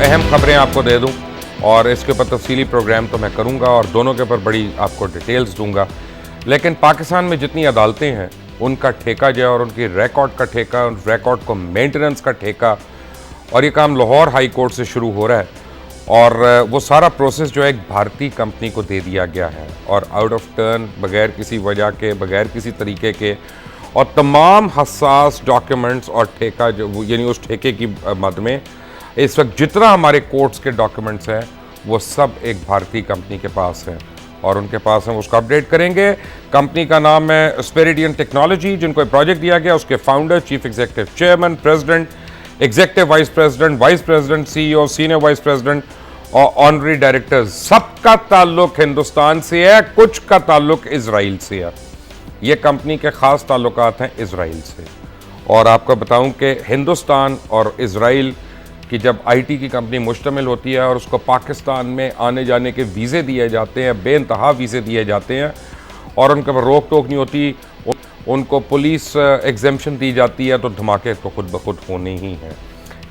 अहम खबरें आपको दे दूं और इसके ऊपर तफसीली प्रोग्राम तो मैं करूंगा और दोनों के ऊपर बड़ी आपको डिटेल्स दूंगा। लेकिन पाकिस्तान में जितनी अदालतें हैं उनका ठेका जो है और उनकी रिकॉर्ड का ठेका, उन रिकॉर्ड को मेंटेनेंस का ठेका, और ये काम लाहौर हाई कोर्ट से शुरू हो रहा है और वो सारा प्रोसेस जो है एक भारतीय कंपनी को दे दिया गया है और आउट ऑफ टर्न, बगैर किसी वजह के, बगैर किसी तरीके के, और तमाम हसास डॉक्यूमेंट्स और ठेका जो यानी उस ठेके की मद में इस वक्त जितना हमारे कोर्ट्स के डॉक्यूमेंट्स हैं वो सब एक भारतीय कंपनी के पास है और उनके पास हम उसको अपडेट करेंगे। कंपनी का नाम है स्पेरिडियन टेक्नोलॉजी, जिनको प्रोजेक्ट दिया गया। उसके founder, chief executive chairman, president, executive vice president, CEO, senior vice president और ऑनरी डायरेक्टर, सबका ताल्लुक हिंदुस्तान से है, कुछ का ताल्लुक इजराइल से है। ये कंपनी के खास ताल्लुकात हैं इजराइल से। और आपको बताऊं कि हिंदुस्तान और इजराइल कि जब आईटी की कंपनी मुश्तमिल होती है और उसको पाकिस्तान में आने जाने के वीज़े दिए जाते हैं, बेइंतहा वीज़े दिए जाते हैं और उनके पर रोक टोक नहीं होती, उनको पुलिस एग्जेम्पशन दी जाती है, तो धमाके तो खुद ब खुद होने ही हैं।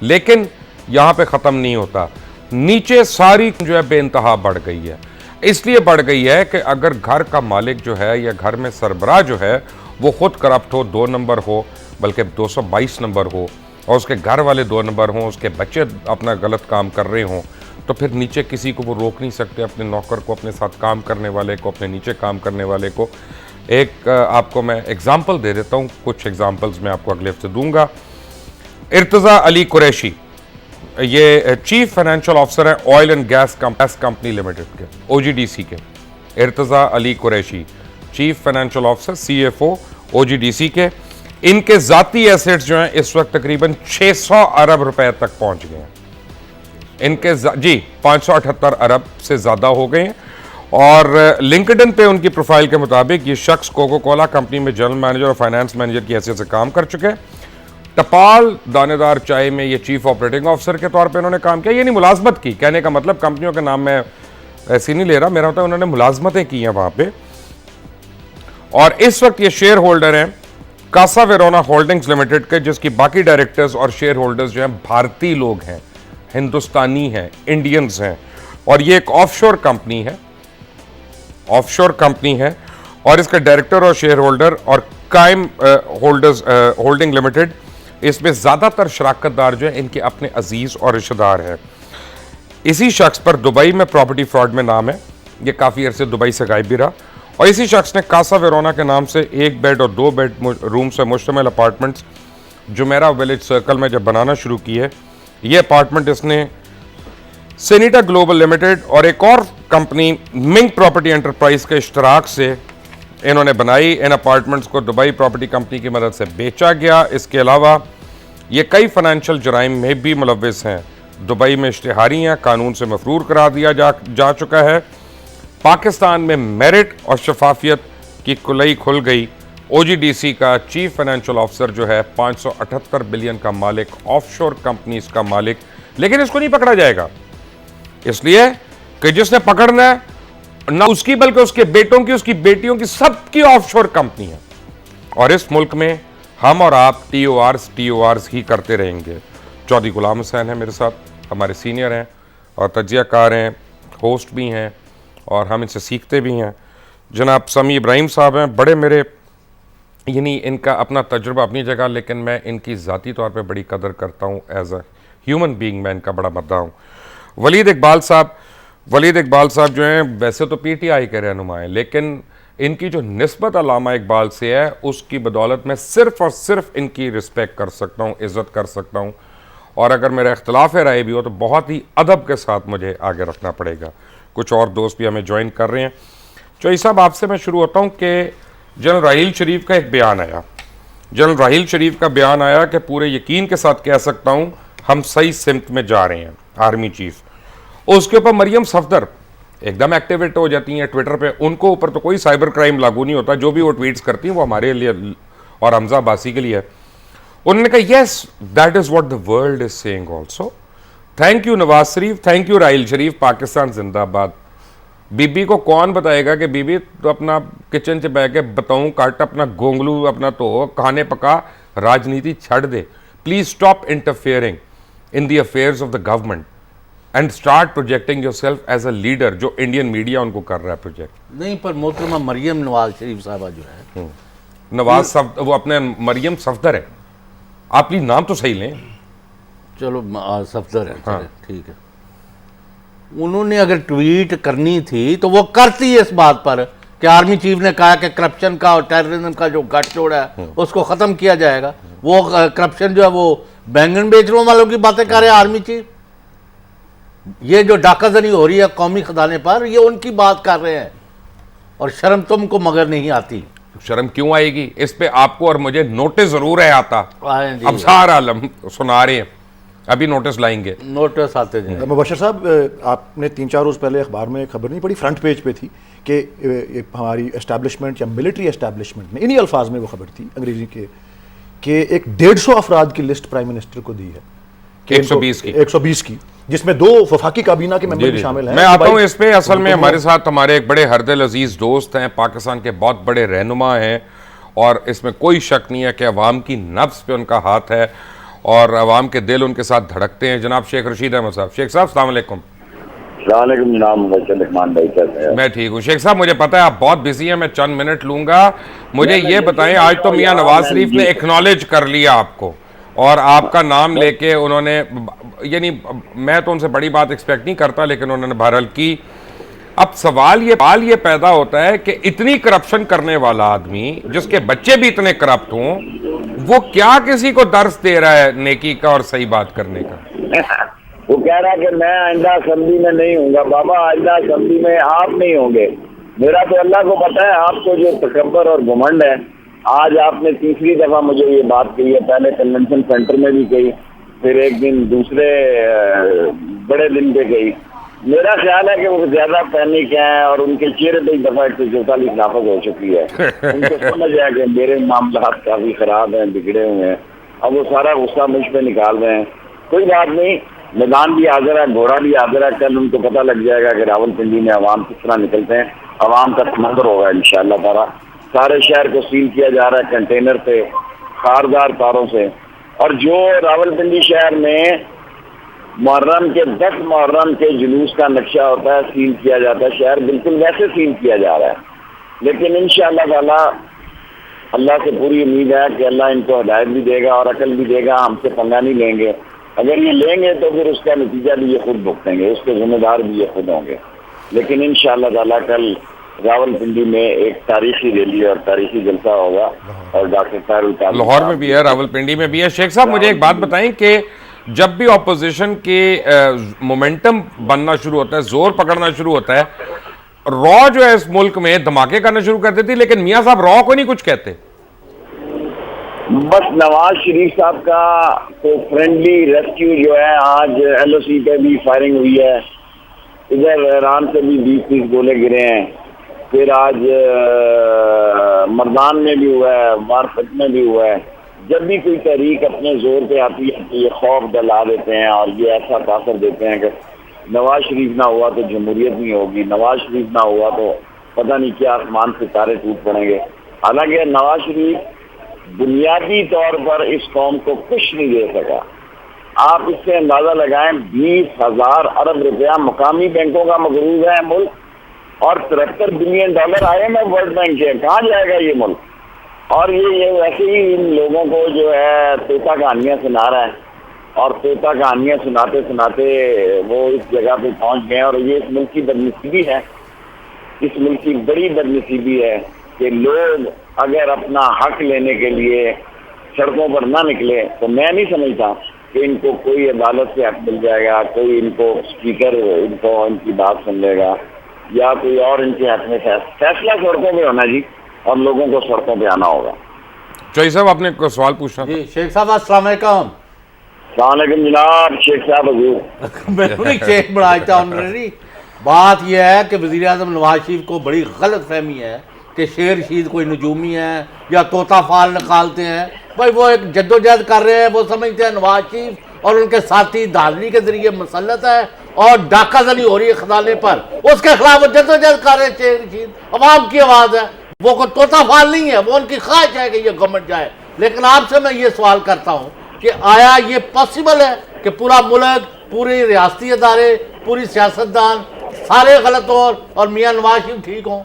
लेकिन यहाँ पे ख़त्म नहीं होता, नीचे सारी जो है बेइंतहा बढ़ गई है। इसलिए बढ़ गई है कि अगर घर का मालिक जो है या घर में सरबराह जो है वो खुद करप्ट हो, 2 नंबर हो, बल्कि 222 नंबर हो, और उसके घर वाले 2 नंबर हों, उसके बच्चे अपना गलत काम कर रहे हों, तो फिर नीचे किसी को वो रोक नहीं सकते, अपने नौकर को, अपने साथ काम करने वाले को, अपने नीचे काम करने वाले को। एक आपको मैं एग्जाम्पल दे देता हूँ, कुछ एग्जाम्पल्स मैं आपको अगले हफ्ते दूंगा। इर्तज़ा अली कुरैशी, ये चीफ फाइनेंशियल ऑफिसर है oil and gas company limited के, OGDC के। Irtaza Ali Qureshi, chief financial officer, CFO OGDC के। इनके जाती एसेट्स जो हैं इस वक्त तकरीबन 600 अरब रुपए तक पहुंच गए हैं। इनके जी 578 अरब से ज़्यादा हो गए हैं। और लिंक्डइन पे उनकी प्रोफाइल के मुताबिक ये शख्स कोको कोला कंपनी में जनरल मैनेजर और फाइनेंस मैनेजर की हैसियत से काम कर चुके हैं। टपाल दानेदार चाय में ये चीफ ऑपरेटिंग ऑफिसर के तौर पे उन्होंने काम किया। यानी मुलाजमत की, कहने का मतलब कंपनियों के नाम मैं ऐसे नहीं ले रहा, मेरा होता है उन्होंने मुलाजमतें की हैं वहाँ पे। और इस वक्त ये शेयर होल्डर हैं कासा वेरोना होल्डिंग्स लिमिटेड के, जिसकी बाकी डायरेक्टर्स और शेयर होल्डर्स जो हैं भारतीय लोग हैं, हिंदुस्तानी हैं, इंडियंस हैं। और ये एक ऑफशोर कंपनी है, ऑफशोर कंपनी है। और इसके डायरेक्टर और शेयर होल्डर और कायम होल्डर्स होल्डिंग लिमिटेड, इसमें ज़्यादातर शराकतदार जो हैं इनके अपने अजीज़ और रिश्तेदार हैं। इसी शख्स पर दुबई में प्रॉपर्टी फ्रॉड में नाम है, ये काफ़ी अरसे दुबई से गायब भी रहा। और इसी शख्स ने कासा वेरोना के नाम से 1 बेड और 2 बेड रूम से मुश्तमिल अपार्टमेंट्स जुमेरा विलेज सर्कल में जब बनाना शुरू की है, ये अपार्टमेंट इसने सेनिटा ग्लोबल लिमिटेड और एक और कंपनी मिंग प्रॉपर्टी एंटरप्राइज के इश्तराक से इन्होंने बनाई। इन अपार्टमेंट्स को दुबई प्रॉपर्टी कंपनी की मदद से बेचा गया। इसके अलावा ये कई फाइनेंशियल जराइम में भी मुलव्विस हैं। दुबई में इश्तिहारी हैं, कानून से मफरूर करार दिया जा चुका है। पाकिस्तान में मेरिट और शफाफियत की कुलई खुल गई। OGDC का चीफ फाइनेंशियल ऑफिसर जो है 578 बिलियन का मालिक, ऑफशोर कंपनीज का मालिक, लेकिन इसको नहीं पकड़ा जाएगा इसलिए कि जिसने पकड़ना है ना उसकी बल्कि उसके बेटों की, उसकी बेटियों की, सबकी ऑफशोर कंपनी है। और इस मुल्क में हम और आप TORs ही करते रहेंगे। चौधरी गुलाम हुसैन है मेरे साथ, हमारे सीनियर हैं और तजियाकार हैं, होस्ट भी हैं और हम इनसे सीखते भी हैं। जनाब समी इब्राहिम साहब हैं, बड़े मेरे, यानी इनका अपना तजुर्बा अपनी जगह, लेकिन मैं इनकी ज़ाती तौर पे बड़ी कदर करता हूँ। एज अ ह्यूमन बीइंग मैं इनका बड़ा मद्दा हूँ। वलीद इकबाल साहब जो हैं वैसे तो PTI के रहनुमा हैं, लेकिन इनकी जो निस्बत अल्लामा इकबाल से है उसकी बदौलत मैं सिर्फ़ और सिर्फ इनकी रिस्पेक्ट कर सकता हूँ, इज़्ज़त कर सकता हूँ। और अगर मेरा इख्तलाफ राय भी हो तो बहुत ही अदब के साथ मुझे आगे रखना पड़ेगा। कुछ और दोस्त भी हमें ज्वाइन कर रहे हैं। चौधरी साहब, आपसे मैं शुरू होता हूँ कि जनरल राहील शरीफ का एक बयान आया। जनरल राहील शरीफ का बयान आया कि पूरे यकीन के साथ कह सकता हूँ हम सही सिमत में जा रहे हैं। आर्मी चीफ, उसके ऊपर मरियम सफदर एकदम एक्टिवेट हो जाती हैं ट्विटर पे। उनको ऊपर तो कोई साइबर क्राइम लागू नहीं होता, जो भी वो ट्वीट्स करती हैं वो हमारे लिए और हमजा अब्बासी के लिए है। उन्होंने कहा yes that is what the world is saying also. Thank you Nawaz Sharif, thank you Raheel Sharif, Pakistan जिंदाबाद। बीबी को कौन बताएगा कि बीबी तो अपना किचन से बह के बताऊँ काट, अपना गोंगलू अपना तो खाने पका, राजनीति छड़ दे। Please stop interfering in the affairs of the government. And start projecting yourself as a leader, जो इंडियन मीडिया उनको कर रहा है प्रोजेक्ट। नहीं, पर मोहतरमा मरियम नवाज शरीफ साहबा जो है, नवाज वो अपने मरियम सफदर है, आप प्लीज नाम तो सही लें। चलो सफदर है, हाँ। ठीक है, उन्होंने अगर ट्वीट करनी थी तो वो करती है इस बात पर कि आर्मी चीफ ने कहा कि करप्शन का और टेररिज्म का जो गठजोड़ है उसको ख़त्म किया जाएगा। वो करप्शन जो है वो बैंगन बेचने वालों की बातें कर रहे हैं आर्मी चीफ। ये जो डाकाजनी हो रही है कौमी खजाने पर, ये उनकी बात कर रहे हैं, और शर्म तुमको मगर नहीं आती। शर्म क्यों आएगी? इस पे आपको और मुझे नोटिस जरूर है आता। अब सारा आलम सुना रहे हैं, अभी नोटिस लाएंगे, नोटिस आते थे। मुबशर साहब, आपने 3-4 रोज़ पहले अखबार में खबर नहीं पड़ी, फ्रंट पेज पे थी कि हमारी एस्टैब्लिशमेंट या मिलिट्री एस्टैब्लिशमेंट ने, इन्हीं अल्फाज में वो खबर थी अंग्रेजी के, कि एक 150 अफराद की लिस्ट प्राइम मिनिस्टर को दी है, 120 की, जिसमें 2 वफाकी काबीना के मेंबर भी शामिल हैं। मैं आता हूँ इस पे। असल में हमारे साथ हमारे एक बड़े हरदिल अजीज दोस्त हैं, पाकिस्तान के बहुत बड़े रहनुमा हैं, और इसमें कोई शक नहीं है कि अवाम की नफ्स पे उनका हाथ है और अवाम के दिल उनके साथ धड़कते हैं। जनाब शेख रशीद अहमद साहब। शेख साहब अस्सलाम वालेकुम। मैं ठीक हूँ शेख साहब, मुझे पता है आप बहुत बिजी हैं, मैं चंद मिनट लूंगा। मुझे ये बताएं, आज तो मियां नवाज शरीफ ने एक्नॉलेज कर लिया आपको और आपका नाम लेके उन्होंने, यानी मैं तो उनसे बड़ी बात एक्सपेक्ट नहीं करता, लेकिन उन्होंने बहरहाल की। अब सवाल ये पैदा होता है कि इतनी करप्शन करने वाला आदमी, जिसके बच्चे भी इतने करप्ट हों, वो क्या किसी को दर्स दे रहा है नेकी का और सही बात करने का? वो कह रहा है कि मैं आइंदा असेंबली में नहीं हूँगा। बाबा, आइंदा असेंबली में आप नहीं होंगे। मेरा तो अल्लाह को पता है आपको जो तकब्बर और घमंड है। आज आपने तीसरी दफा मुझे ये बात कही है, पहले कन्वेंशन सेंटर में भी कही, फिर एक दिन दूसरे बड़े दिन पे कही। मेरा ख्याल है कि वो ज्यादा पैनिक है और उनके चेहरे पे एक दफा 144 नाफज हो चुकी है। उनको समझ आया कि मेरे मामला काफी खराब हैं, बिगड़े हुए हैं। अब वो सारा गुस्सा मुझ पे निकाल रहे हैं। कोई बात नहीं, मैदान भी हाजिर है, घोड़ा भी हाजिर है। कल उनको पता लग जाएगा कि रावलपिंडी में अवाम किस तरह निकलते हैं। अवाम का समंदर होगा इंशाअल्लाह ताला। सारे शहर को सील किया जा रहा है कंटेनर पे, खारदार तारों से। और जो रावलपिंडी शहर में मुहर्रम के 10 मुहर्रम के जुलूस का नक्शा होता है, सील किया जाता है, शहर बिल्कुल वैसे सील किया जा रहा है। लेकिन इंशाअल्लाह ताला अल्लाह से पूरी उम्मीद है कि अल्लाह इनको हिदायत भी देगा और अकल भी देगा। हमसे पंगा नहीं लेंगे। अगर ये लेंगे तो फिर उसका नतीजा भी ये खुद भुगतेंगे, उसके जिम्मेदार भी ये खुद होंगे। लेकिन इंशाअल्लाह ताला कल रावलपिंडी में एक तारीखी रैली और तारीखी जलसा होगा, और डॉक्टर साहब लाहौर में भी है, रावलपिंडी में भी है। शेख साहब, मुझे एक बात बताएं कि जब भी ऑपोजिशन के मोमेंटम बनना शुरू होता है, जोर पकड़ना शुरू होता है, रॉ जो है इस मुल्क में धमाके करना शुरू कर देती, लेकिन मियां साहब रॉ को नहीं कुछ कहते। बस नवाज शरीफ साहब का तो फ्रेंडली रेस्क्यू जो है, आज LOC पे भी फायरिंग हुई है, इधर ईरान से भी 20-30 गोले गिरे हैं, फिर आज मर्दान में भी हुआ है, मार्फत में भी हुआ है। जब भी कोई तहरीक अपने जोर पे आती है तो ये खौफ डला देते हैं और ये ऐसा तासर देते हैं कि नवाज शरीफ ना हुआ तो जमहूरियत नहीं होगी, नवाज शरीफ ना हुआ तो पता नहीं क्या आसमान से तारे टूट पड़ेंगे। हालांकि नवाज शरीफ बुनियादी तौर पर इस कौम को कुछ नहीं दे सका। आप इससे अंदाजा लगाएं, 20,000 अरब रुपया मुकामी बैंकों का मकरूज है मुल्क, और $73 बिलियन IMF वर्ल्ड बैंक के। कहाँ जाएगा ये मुल्क? और ये वैसे ही इन लोगों को जो है तोता कहानियाँ सुना रहा है, और तोता कहानियाँ सुनाते सुनाते वो इस जगह पे पहुंच गए। और ये इस मुल्क की बदनसीबी है, इस मुल्क की बड़ी बदनसीबी है कि लोग अगर अपना हक लेने के लिए सड़कों पर ना निकले तो मैं नहीं समझता कि इनको कोई अदालत से हक मिल जाएगा, कोई इनको स्पीकर इनको इनकी बात सुन लेगा, या कोई और इनके हक में फैसला सड़कों में होना जी, और लोगों को सड़कों पे आना होगा। चौधरी साहब, आपने कोई सवाल पूछना जी शेख साहब अस्सलाम वालेकुम। सलाम जनाब, शेख साहब हजूर। मैं शेख बनाता ऑनरेरी। बात यह है कि वज़ीर आज़म नवाज शरीफ को बड़ी गलत फहमी है कि शेर रशीद कोई नजूमी है या तोता फाल निकालते हैं। भाई वो एक जद्दोजहद कर रहे हैं, वो समझते हैं नवाज शरीफ और उनके साथी धारनी के जरिए मसलत है और डाकाजनी हो रही है खजाने पर, उसके खिलाफ वो जद्दोजहद कर रहे हैं। शेर रशीद अवाम की आवाज़ है, वो कोई तोता फाल नहीं है, वो उनकी ख्वाहिश है कि ये गवर्नमेंट जाए। लेकिन आपसे मैं ये सवाल करता हूँ कि आया ये पॉसिबल है कि पूरा मुल्क, पूरी रियासती अदारे, पूरी सियासतदान सारे गलत हों और मियाँ नवाज शरीफ ठीक हों?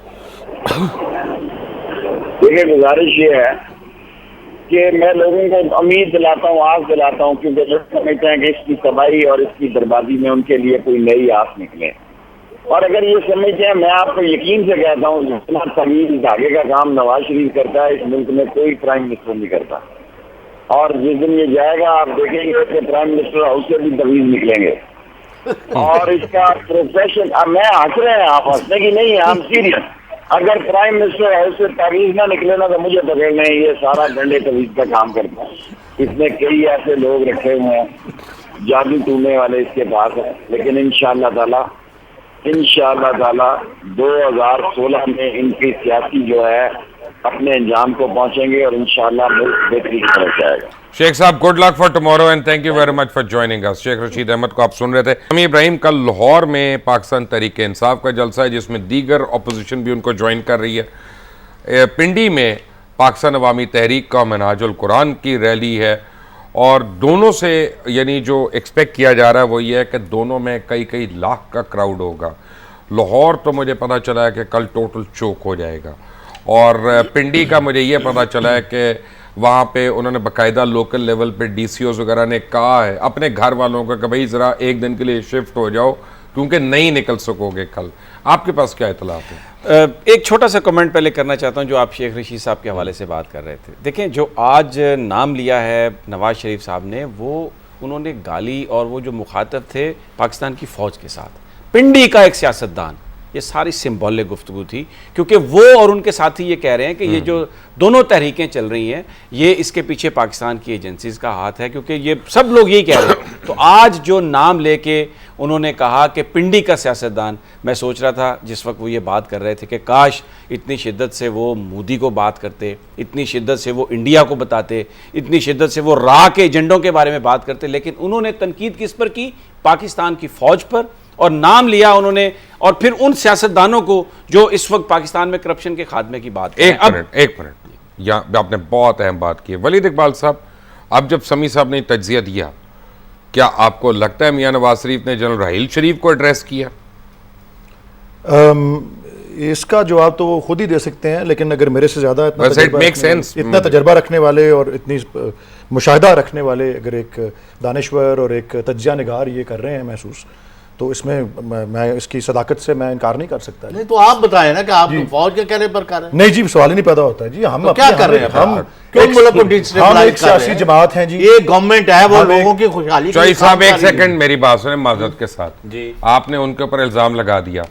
देखिए, गुजारिश ये है कि मैं लोगों को उम्मीद दिलाता हूँ, आस दिलाता हूँ, क्योंकि लोग समझते हैं कि इसकी तबाही और इसकी बर्बादी में उनके लिए कोई नई आस निकले। और अगर ये समझते हैं, मैं आपको यकीन से कहता हूँ, जितना तवील धागे का काम नवाज शरीफ करता है इस मुल्क में कोई प्राइम मिनिस्टर नहीं करता। और जिस दिन ये जाएगा आप देखेंगे कि प्राइम मिनिस्टर हाउस से भी तवीज निकलेंगे। और इसका प्रोफेशन, अब मैं हंस रहे हैं, आप हंसने की नहीं है, हम सीरियस। अगर प्राइम मिनिस्टर हाउस से तवीज ना निकले ना तो मुझे पकड़ लें, ये सारा डंडे तवीज का काम करता है। इसमें कई ऐसे लोग रखे हुए हैं, जादू टूने वाले इसके पास है। लेकिन इंशाअल्लाह ताला 2016 में इनकी सियासी जो है अपने अंजाम को पहुंचेंगे और इंशाअल्लाह मुल्क बेहतरी की तरफ जाएगा। Sheikh sahab, good luck for tomorrow and thank you very much for joining us. Sheikh Rashid Ahmed को आप सुन रहे थे। शमी इब्राहिम, कल लाहौर में पाकिस्तान तहरीक इंसाफ का जलसा है जिसमें दीगर अपोजिशन भी उनको ज्वाइन कर रही है। पिंडी में पाकिस्तान अवामी तहरीक का मिनहाजुल कुरान की रैली है और दोनों से यानी जो एक्सपेक्ट किया जा रहा है वो ये है कि दोनों में कई कई लाख का क्राउड होगा। लाहौर तो मुझे पता चला है कि कल टोटल चोक हो जाएगा और पिंडी का मुझे ये पता चला है कि वहाँ पे उन्होंने बाकायदा लोकल लेवल पे DCOs वगैरह ने कहा है अपने घर वालों को कि भाई ज़रा एक दिन के लिए शिफ्ट हो जाओ क्योंकि नहीं निकल सकोगे कल। आपके पास क्या इतलाफ है? एक छोटा सा कमेंट पहले करना चाहता हूं जो आप शेख रशीद साहब के हवाले से बात कर रहे थे। देखें, जो आज नाम लिया है नवाज शरीफ साहब ने, वो उन्होंने गाली और वो जो मुखातब थे पाकिस्तान की फ़ौज के साथ, पिंडी का एक सियासतदान, ये सारी सिंबॉलिक गुफ्तगू थी क्योंकि वो और उनके साथी ये कह रहे हैं कि ये जो दोनों तहरीकें चल रही हैं ये इसके पीछे पाकिस्तान की एजेंसीज का हाथ है, क्योंकि ये सब लोग यही कह रहे हैं। तो आज जो नाम लेके उन्होंने कहा कि पिंडी का सियासतदान, मैं सोच रहा था जिस वक्त वो ये बात कर रहे थे कि काश इतनी शिद्दत से वो मोदी को बात करते, इतनी शिद्दत से वो इंडिया को बताते, इतनी शिद्दत से वो राह के एजेंडों के बारे में बात करते, लेकिन उन्होंने तनकीद किस पर की? पाकिस्तान की फ़ौज पर, और नाम लिया उन्होंने और फिर उन सियासतदानों को जो इस वक्त पाकिस्तान में करप्शन के खात्मे की बात है। एक मिनट, यहाँ आपने बहुत अहम बात की है वलीद इकबाल साहब। अब जब शमी साहब ने तज्जिया दिया, क्या आपको लगता है मियां नवाज शरीफ ने जनरल राहील शरीफ को एड्रेस किया? इसका जवाब तो वो खुद ही दे सकते हैं, लेकिन अगर मेरे से ज़्यादा इतना तजर्बा रखने वाले और इतनी मुशाहिदा रखने वाले अगर एक दानिश्वर और एक तज्जिया निगार ये कर रहे हैं महसूस, तो इसमें मैं इसकी सदाकत से मैं इनकार नहीं कर सकता। नहीं तो आप बताएं ना कि आप तो फौज के कहने पर कर रहे हैं। नहीं जी, सवाल ही नहीं पैदा होता है जी। हम तो क्या कर रहे हैं? हम क्यों मुल्क को डिस्टेबलाइज कर रहे हैं? सियासी जमात हैं जी, ये गवर्नमेंट है, वो लोगों की खुशहाली के लिए चौधरी साहब, काम एक कर रही है। सेकंड मेरी बात सुने माजरत के साथ जी। आपने उनके ऊपर इल्जाम लगा दिया।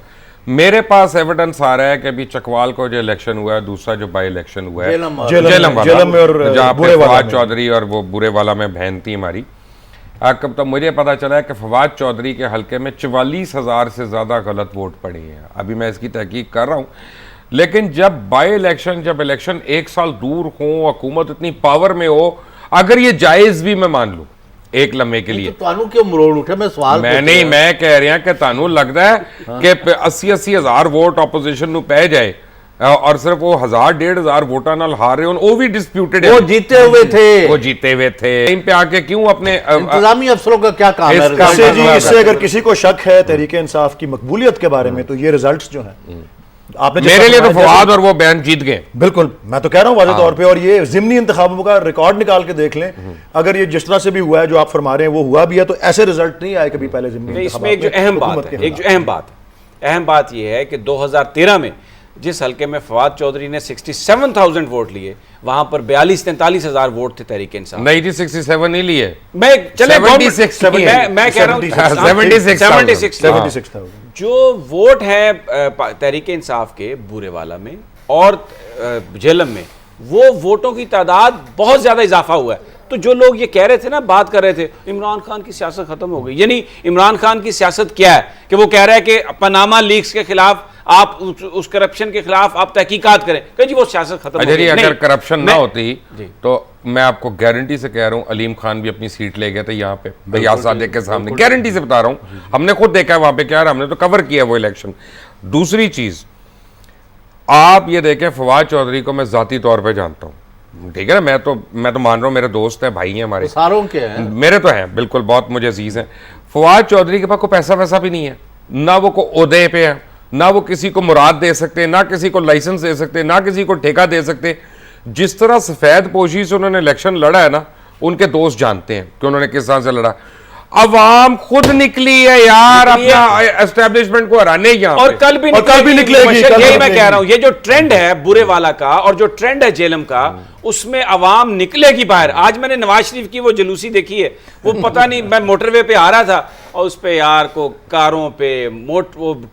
मेरे पास एविडेंस आ रहा है कि अभी चकवाल को जो इलेक्शन हुआ है, दूसरा जो बाई इलेक्शन हुआ है जेलम में और जहाँ पे बुरेवाला फवाद में। चौधरी और वो बुरेवाला में बहन थी हमारी। कब तक मुझे पता चला है कि फवाद चौधरी के हलके में 44,000 से ज़्यादा गलत वोट पड़े हैं। अभी मैं इसकी तहकीक कर रहा हूँ, लेकिन जब बाई इलेक्शन, जब इलेक्शन एक साल दूर हो, हुकूमत इतनी पावर में हो, अगर ये जायज़ भी मैं मान लूँ एक लम्हे के लिए, तो तानू क्यों मरोड़ उठे? मैं सवाल मैं नहीं, मैं कह रहा कि तानू लगता है कि 80-80 हज़ार वोट ऑपोजिशन नू पै जाए और सिर्फ वो 1000-1500 वोटा नाल हार रहे हो, वो भी डिस्प्यूटेड है। वो जीते हुए थे, वो जीते हुए थे। इन पे आके क्यों अपने इंतजामी अफसरों का क्या काम है? इससे अगर किसी को शक है तहरीक इंसाफ की मकबूलियत के बारे में, तो ये रिजल्ट्स जो हैं आपने मेरे लिए तो फवाद और वो बयान जीत गए। बिल्कुल, मैं तो कह रहा हूँ वाज़ेह तौर पे। और ये ज़िमनी इंतखाबों का रिकॉर्ड निकाल के देख लें, अगर ये जिस तरह से भी हुआ है जो आप फरमा रहे हैं वो हुआ भी है, तो ऐसे रिजल्ट नहीं आए कभी पहले ज़िमनी। इसमें एक जो अहम बात है कि 2013 में जिस हल्के में फवाद चौधरी ने 67,000 वोट लिए, वहां पर 42-43,000 वोट थे तहरीक इंसाफ। नहीं जी, 67 नहीं लिए, मैं चले 76 मैं कह रहा हूं 76,000 जो वोट है तहरीक इंसाफ के बुरेवाला में और झेलम में, वो वोटों की तादाद बहुत ज्यादा इजाफा हुआ है। तो जो लोग ये कह रहे थे ना, बात कर रहे थे इमरान खान की सियासत खत्म हो गई, यानी इमरान खान की सियासत क्या है कि वो कह रहा है कि पनामा लीक्स के खिलाफ आप उस करप्शन के खिलाफ आप तहकीकात करें, कह जी वो सियासत खत्म हो गई। अगर करप्शन ना होती तो मैं आपको गारंटी से कह रहा हूं अलीम खान भी अपनी सीट ले गए थे यहाँ पे बयासादे के सामने, गारंटी से बता रहा हूं, हमने खुद देखा है वहां पे क्या, हमने तो कवर किया वो इलेक्शन। दूसरी चीज, आप ये देखें, फवाद चौधरी को मैं जाती तौर पे जानता हूं, ठीक है ना, मैं तो मान रहा हूँ मेरे दोस्त हैं, भाई हैं हमारे, सारों के हैं। मेरे तो हैं बिल्कुल, बहुत मुझे अजीज हैं। फवाद चौधरी के पास कोई पैसा वैसा भी नहीं है, ना वो को ओहदे पे है, ना वो किसी को मुराद दे सकते, ना किसी को लाइसेंस दे सकते, ना किसी को ठेका दे सकते। जिस तरह सफेद पोशी से उन्होंने इलेक्शन लड़ा है ना, उनके दोस्त जानते हैं कि उन्होंने किस तरह से लड़ा। अवाम खुद निकली है यार अपना एस्टेब्लिशमेंट को हराने यहाँ और पे। कल भी निकलेगी। यही मैं कह रहा हूं, ये जो ट्रेंड है बुरे वाला का और जो ट्रेंड है जेलम का, उसमें अवाम निकलेगी बाहर। आज मैंने नवाज शरीफ की वो जुलूसी देखी है, वो पता नहीं, मैं मोटरवे पे आ रहा था और उस पे यार को कारों पे, वो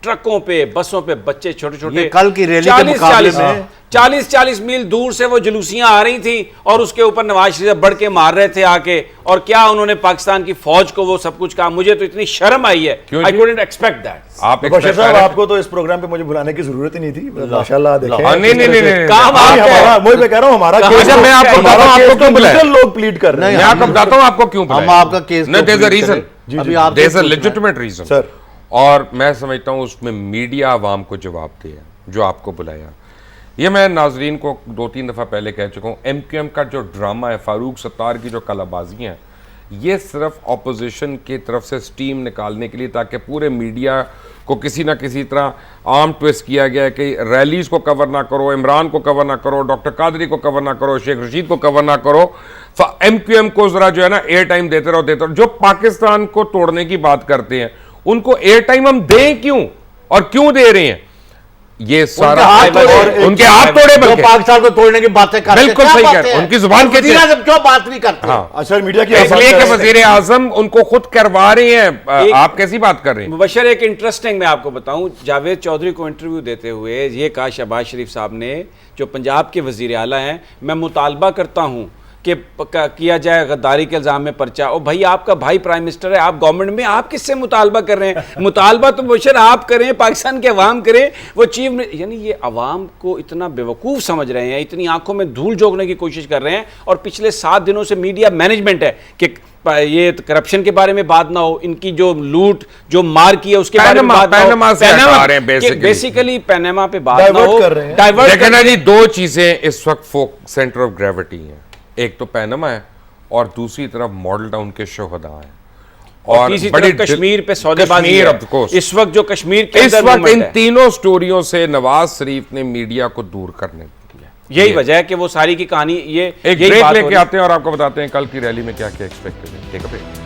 ट्रकों पे, बसों पे बच्चे छोटे छोटे, कल की रैली के मुकाबले में 40-40 मील दूर से वो जुलूसियां आ रही थी और उसके ऊपर नवाज शरीफ बढ़ के मार रहे थे आके। और क्या उन्होंने पाकिस्तान की फौज को वो सब कुछ कहा, मुझे तो इतनी शर्म आई है, आई कुडंट एक्सपेक्ट दैट। आप बशीर साहब, आपको तो इस प्रोग्राम पे मुझे बुलाने की जरूरत ही नहीं थी, माशाल्लाह देखें। नहीं, काम हमारा, मैं कह रहा हूँ हमारा केस, अच्छा, मैं आपको बताता हूँ आपको क्यों बुलाया, लोग प्लीड कर रहे हैं। मैं आपको बताता हूँ आपको क्यों बुलाया। हम आपका case No, there's a reason. अभी आप There's a legitimate reason. Sir, और मैं समझता हूँ उसमें मीडिया आवाम को जवाब दे जो आपको बुलाया। ये मैं नाजरीन को 2-3 दफ़ा पहले कह चुका हूँ, MQM का जो ड्रामा है, फारूक सत्तार की जो कलाबाजियाँ हैं, ये सिर्फ अपोजिशन की तरफ से स्टीम निकालने के लिए, ताकि पूरे मीडिया को किसी ना किसी तरह आर्म ट्विस्ट किया गया है कि रैलीज को कवर ना करो, इमरान को कवर ना करो, डॉक्टर कादरी को कवर ना करो, शेख रशीद को कवर ना करो, MQM को जरा जो है ना एयर टाइम देते रहो। जो पाकिस्तान को तोड़ने की बात करते हैं उनको एयर टाइम हम दें क्यों, और क्यों दे रहे हैं? ये सारा उनके हाथ तोड़े, बल्कि पाकिस्तान को तोड़ने की बातें करते हैं। बिल्कुल सही कह रहे हैं, उनकी जुबान के क्यों बात नहीं करते? हाँ, सर मीडिया की इसलिए कि वजीर आजम उनको खुद करवा रहे हैं। आप कैसी बात कर रहे हैं? मुबशर, एक इंटरेस्टिंग मैं आपको बताऊं, जावेद चौधरी को इंटरव्यू देते हुए ये कहा शहबाज शरीफ साहब ने, जो पंजाब के वजीर आला हैं, मैं मुतालबा करता हूं कि किया जाए गद्दारी के इल्ज़ाम में पर्चा। और भाई आपका भाई प्राइम मिनिस्टर है, आप गवर्नमेंट में, आप किससे मुतालबा कर रहे हैं? मुतालबा तो मुबशर आप करें, पाकिस्तान के अवाम करें, वो चीफ, यानी ये अवाम को इतना बेवकूफ़ समझ रहे हैं, इतनी आंखों में धूल झोंकने की कोशिश कर रहे हैं। और पिछले 7 दिनों से मीडिया मैनेजमेंट है कि ये करप्शन के बारे में बात ना हो, इनकी जो लूट जो मार की है उसके बारे में बात ना हो, बेसिकली पैनामा पे बात ना हो, डाइवर्ट करना जी। 2 चीजें इस वक्त फोक सेंटर ऑफ ग्रेविटी हैं, एक तो पैनामा है और दूसरी तरफ मॉडल टाउन के शोहदा हैं, और तीसरी तरफ कश्मीर पे सौदेबाजी है। इस वक्त जो कश्मीर के इस वक्त इन तीनों स्टोरियों से नवाज शरीफ ने मीडिया को दूर करने दिया। यही वजह है कि वो सारी की कहानी ये एक ब्रेक लेके आते हैं और आपको बताते हैं कल की रैली में क्या क्या एक्सपेक्टेड है। Take a break.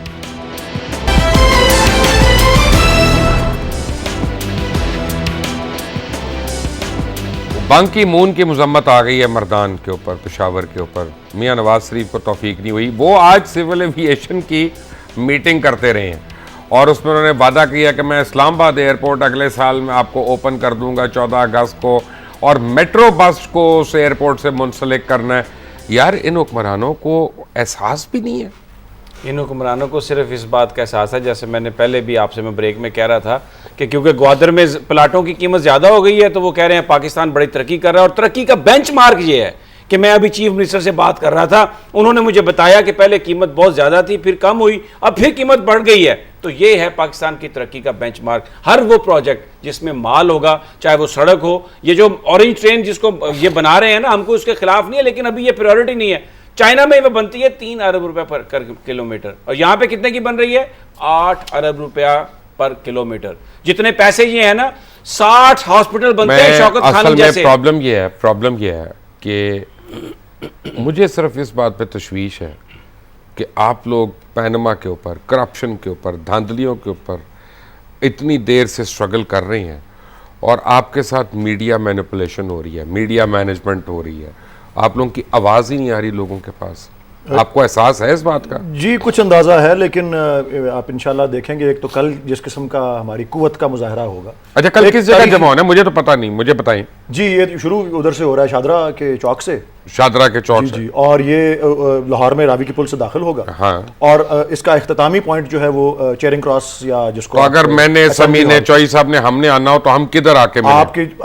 बांग की मून की मजम्मत आ गई है मर्दान के ऊपर, पेशावर के ऊपर। मियां नवाज शरीफ को तौफीक नहीं हुई। वो आज सिविल एविएशन की मीटिंग करते रहे हैं और उसमें उन्होंने वादा किया कि मैं इस्लामाबाद एयरपोर्ट अगले साल में आपको ओपन कर दूंगा 14 अगस्त को, और मेट्रो बस को उस एयरपोर्ट से मुंसलिक करना है। यार इन हुक्मरानों को एहसास भी नहीं है। इन हुक्मरानों को सिर्फ इस बात का एहसास है, जैसे मैंने पहले भी आपसे मैं ब्रेक में कह रहा था कि क्योंकि ग्वादर में प्लाटों की कीमत ज़्यादा हो गई है तो वो कह रहे हैं पाकिस्तान बड़ी तरक्की कर रहा है। और तरक्की का बेंचमार्क ये है कि मैं अभी चीफ मिनिस्टर से बात कर रहा था, उन्होंने मुझे बताया कि पहले कीमत बहुत ज़्यादा थी, फिर कम हुई, अब फिर कीमत बढ़ गई है। तो ये है पाकिस्तान की तरक्की का बेंचमार्क। हर वो प्रोजेक्ट जिसमें माल होगा, चाहे वो सड़क हो, ये जो ऑरेंज ट्रेन जिसको ये बना रहे हैं ना, हमको उसके खिलाफ नहीं है, लेकिन अभी ये प्रायोरिटी नहीं है। चाइना में वो बनती है 3 अरब रुपया पर किलोमीटर, और यहाँ पे कितने की बन रही है? 8 अरब रुपया पर किलोमीटर। जितने पैसे ये है ना, 60 हॉस्पिटल बनते हैं शौकत खान जैसे। प्रॉब्लम ये है कि मुझे सिर्फ इस बात पे तशवीश है कि आप लोग पैनमा के ऊपर, करप्शन के ऊपर, धांधलियों के ऊपर इतनी देर से स्ट्रगल कर रहे हैं और आपके साथ मीडिया मैनिपुलेशन हो रही है, मीडिया मैनेजमेंट हो रही है, आप लोगों की आवाज़ ही नहीं आ रही लोगों के पास। आपको एहसास है इस बात का? जी कुछ अंदाज़ा है, लेकिन आप इंशाल्लाह देखेंगे एक तो कल जिस किस्म का हमारी कुव्वत का मुजाहरा होगा। अच्छा, कल किस जगह जमा होना है? मुझे तो पता नहीं, मुझे बताएं जी। ये शुरू उधर से हो रहा है, शादरा के चौक से। शादरा के चौक जी, और ये लाहौर में रावी की पुल से दाखिल होगा। हाँ। और इसका इख्तितामी पॉइंट जो है वो चेरिंग क्रॉस, या जिसको तो अगर मैंने समीने चौई साहब ने हमने आना हो तो हम किधर आके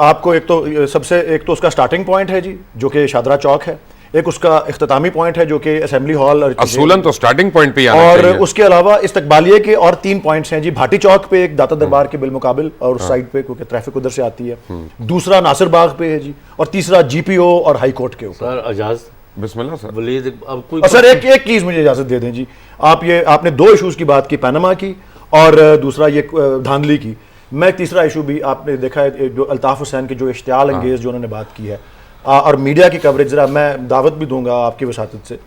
आपको एक तो उसका स्टार्टिंग पॉइंट है जी, जो कि शादरा चौक है। एक उसका इख्तितामी पॉइंट है जो कि असेंबली हॉल, असूलन तो स्टार्टिंग पॉइंट पे आना और चाहिए। उसके अलावा इस्तकबालिये के और 3 पॉइंट्स हैं जी। भाटी चौक पे एक, दाता दरबार के बिलमुकाबिल और उस साइड पे, क्योंकि ट्रैफिक उधर से आती है। दूसरा नासिर बाग पे है जी, और तीसरा GPO और हाई कोर्ट के ऊपर। सर अजाज, बिस्मिल्लाह सर। वलीद अब कोई सर एक चीज मुझे इजाजत दे दें जी, आपने 2 इशूज की बात की, पनामा की और दूसरा ये धांधली की। मैं तीसरा इशू भी आपने देखा है, जो अल्ताफ हुसैन के जो इश्तियाल अंगेज जो उन्होंने बात की है, और मीडिया की कवरेज, ज़रा मैं दावत भी दूंगा आपकी वसातत से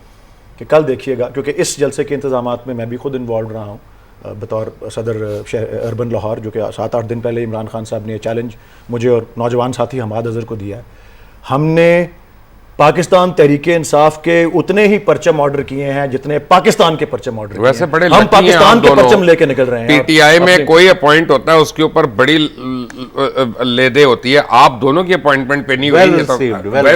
कि कल देखिएगा, क्योंकि इस जलसे के इंतजामात में मैं भी खुद इन्वॉल्व रहा हूँ बतौर सदर अर्बन लाहौर, जो कि 7-8 दिन पहले इमरान खान साहब ने चैलेंज मुझे और नौजवान साथी हमाद अजहर को दिया है। हमने पाकिस्तान तहरीके इंसाफ के उतने ही परचम ऑर्डर किए हैं जितने पाकिस्तान के परचम ऑर्डर किए वैसे हैं। बड़े हम पाकिस्तान के परचम लेके निकल रहे हैं। पीटीआई में कोई अपॉइंट होता है उसके ऊपर बड़ी लेदे होती है, आप दोनों की अपॉइंटमेंट पे नहीं हुई है, तो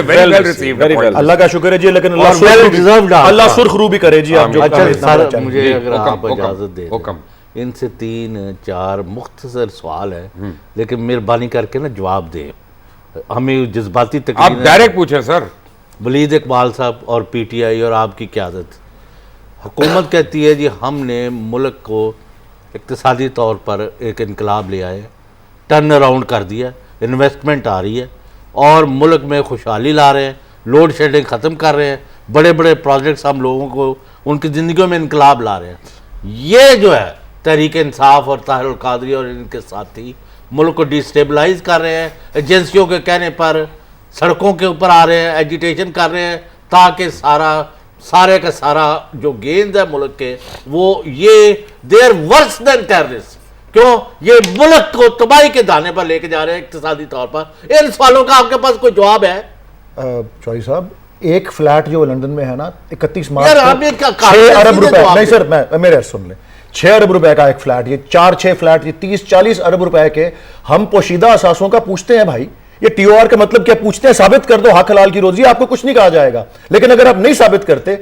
वेल रिसीव्ड। अल्लाह का शुक्र है जी, लेकिन well अल्लाह सुर्खरू भी करे जी। आप जो अच्छा काम इतना बड़ा सर, चैलेंज। मुझे अगर हुक्म, आप हुक्म, इजाजत दे हुक्म। दें, इनसे 3-4 मुख्तसर सवाल है, लेकिन मेहरबानी करके ना जवाब दें, हमें जज्बाती आप तकरीर डायरेक्ट पूछें सर। वलीद इकबाल साहब और पीटीआई और आपकी क़यादत, हुकूमत कहती है जी हमने मुल्क को इक्तिसादी तौर पर एक इनकलाब ले आए, टर्न अराउंड कर दिया, इन्वेस्टमेंट आ रही है और मुल्क में खुशहाली ला रहे हैं, लोड शेडिंग ख़त्म कर रहे हैं, बड़े बड़े प्रोजेक्ट्स हम लोगों को उनकी ज़िंदगियों में इनकलाब ला रहे हैं। ये जो है तहरीक इंसाफ और ताहिर अल कादरी और इनके साथी मुल्क को डिस्टेबलाइज कर रहे हैं, एजेंसियों के कहने पर सड़कों के ऊपर आ रहे हैं, एजिटेशन कर रहे हैं, ताकि सारे का सारा जो गेंद है मुल्क के, वो ये देर वर्स देन टेररिस्ट। क्यों? ये मुल्क को तबाही के दाने पर लेके जा रहे हैं इक्तिसादी तौर पर। इन सवालों का आपके पास कोई जवाब है? चौधरी साहब, एक फ्लैट जो लंदन में है ना, 31 मार्च यार, को आप ये क्या 6 अरब सीधे रुपए, जवाब नहीं दें। सर, मैं मेरे सुन लें, 6 अरब रुपए का एक फ्लैट, ये 4-6 फ्लैट, ये 30-40 अरब रुपए के हम पोशीदा असासों का पूछते हैं भाई। ये टीओआर का मतलब क्या पूछते हैं? साबित कर दो हक हलाल की रोजी, आपको कुछ नहीं कहा जाएगा। लेकिन अगर आप नहीं साबित करते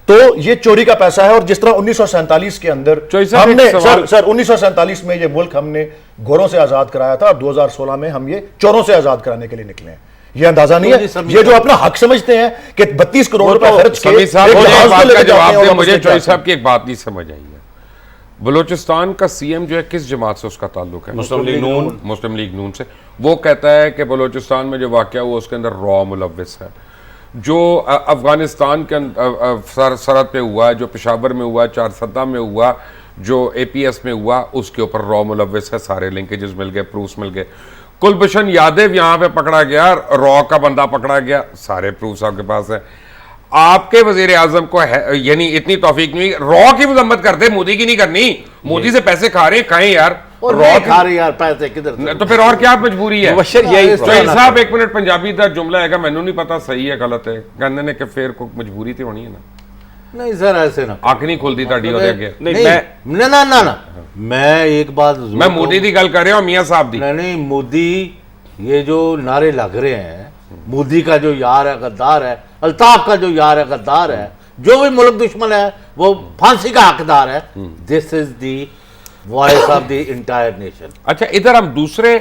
तो ये चोरी का पैसा है। और जिस तरह 1947 के अंदर हमने सर 1947 में ये मुल्क हमने गोरों से आजाद कराया था, और 2016 में हम ये चोरों से आजाद कराने के लिए निकले हैं। ये अंदाजा नहीं है, ये जो अपना हक समझते हैं कि 32 करोड़ रुपए खर्च के समीर साहब, एक मुझे जहाज एक को बात लेके का जाते जवाब हैं और दें, वापस मुझे लेके चौधरी आते हैं। साहब की एक बात नहीं समझ आई है। बलूचिस्तान का सीएम जो है किस जमात से उसका ताल्लुक है? मुस्लिम लीग नून। मुस्लिम लीग नून से। वो कहता है कि बलूचिस्तान में जो वाक़या हुआ उसके अंदर रॉ मुलव्विस है। जो अफगानिस्तान के सरहद पे हुआ, जो पेशावर में हुआ, चारसद्दा में हुआ, जो एपीएस में हुआ, उसके ऊपर रॉ मुलव्विस है। सारे लिंकेजेस मिल गए, प्रूफ्स मिल गए। कुलभूषण यादव यहाँ पे पकड़ा गया, रॉ का बंदा पकड़ा गया, सारे प्रूफ्स आपके पास है। आपके वजीर आजम को यानी इतनी तौफीक नहीं, रॉ की मजम्मत करते, मोदी की नहीं करनी। मोदी से पैसे खा रहे हैं, खाएं यार। और रॉ नहीं की खा रहे यार पैसे किधर से? तो फिर और क्या मजबूरी है? मुबश्शिर यही चौधरी साहब, एक मिनट, पंजाबी दा जुमला है, मैनू नहीं पता सही है गलत है, कहने ने कि फिर को मजबूरी तो होनी है ना। नहीं सर, ऐसे ना अख नहीं खुलती ताड़ी ओदे अगे। नहीं, ना मैं एक बात जरूर मैं मोदी की गल कर रहा हूं, मियां साहब दी। नहीं, मोदी, ये जो नारे लग रहे हैं, मोदी का जो यार है गद्दार है, अल्ताफ का जो यार है गद्दार है, जो भी मुल्क दुश्मन है वो फांसी का हकदार है। This is the voice of the entire nation. अच्छा, इधर हम दूसरे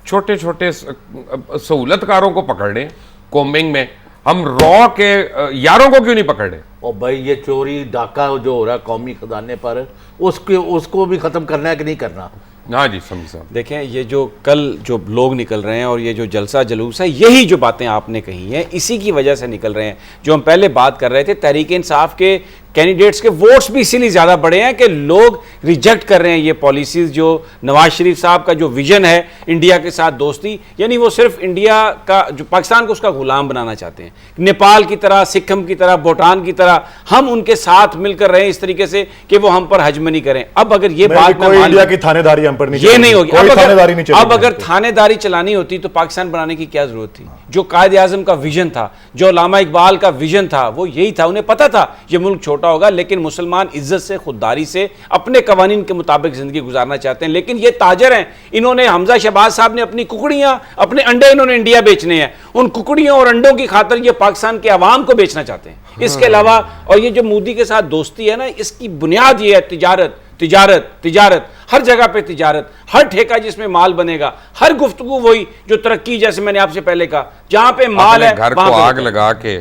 छोटे छोटे सहूलतकारों को पकड़ रहे हैं कोम्बिंग में, हम रॉ के यारों को क्यों नहीं पकड़ रहे? और भाई ये चोरी डाका जो हो रहा है कौमी खजाने पर, उसको भी खत्म करना है कि नहीं करना? हाँ जी समीर साहब, देखें, ये जो कल जो लोग निकल रहे हैं और ये जो जलसा जलूस है, यही जो बातें आपने कही हैं इसी की वजह से निकल रहे हैं। जो हम पहले बात कर रहे थे, तहरीक इंसाफ के कैंडिडेट्स के वोट्स भी इसीलिए ज़्यादा बढ़े हैं कि लोग रिजेक्ट कर रहे हैं ये पॉलिसीज़। जो नवाज शरीफ साहब का जो विजन है इंडिया के साथ दोस्ती, यानी वो सिर्फ इंडिया का, जो पाकिस्तान को उसका गुलाम बनाना चाहते हैं। नेपाल की तरह, सिक्किम की तरह, भूटान की तरह हम उनके साथ मिलकर रहे इस तरीके से कि वो हम पर हजमनी करें। अब अगर ये बात इंडिया की थानेदारी हम पर नहीं, ये नहीं होगी। अब अगर चलेगी। थानेदारी चलानी होती तो पाकिस्तान बनाने की क्या जरूरत थी? जो कायद आजम का विजन था, जो अल्लामा इकबाल का विजन था, वो यही था। उन्हें पता था ये मुल्क छोटा होगा, लेकिन मुसलमान इज्जत से, खुददारी से, अपने कवानीन के मुताबिक जिंदगी गुजारना चाहते हैं। लेकिन ये ताजर हैं, इन्होंने, हमजा शहबाज साहब ने अपनी कुकड़ियां, अपने अंडे इन्होंने इंडिया बेचने हैं। उन कुकड़ियों और अंडों की खातर ये पाकिस्तान के अवाम को बेचना चाहते हैं। इसके अलावा, और ये जो मोदी के साथ दोस्ती है ना, इसकी बुनियाद ये है तिजारत, तिजारत, तिजारत, हर जगह पे तिजारत, हर ठेका जिसमें माल बनेगा, हर गुफ्तगू वही जो तरक्की, जैसे मैंने आपसे पहले कहा, जहां पे माल है घर को वहां पे आग लगा के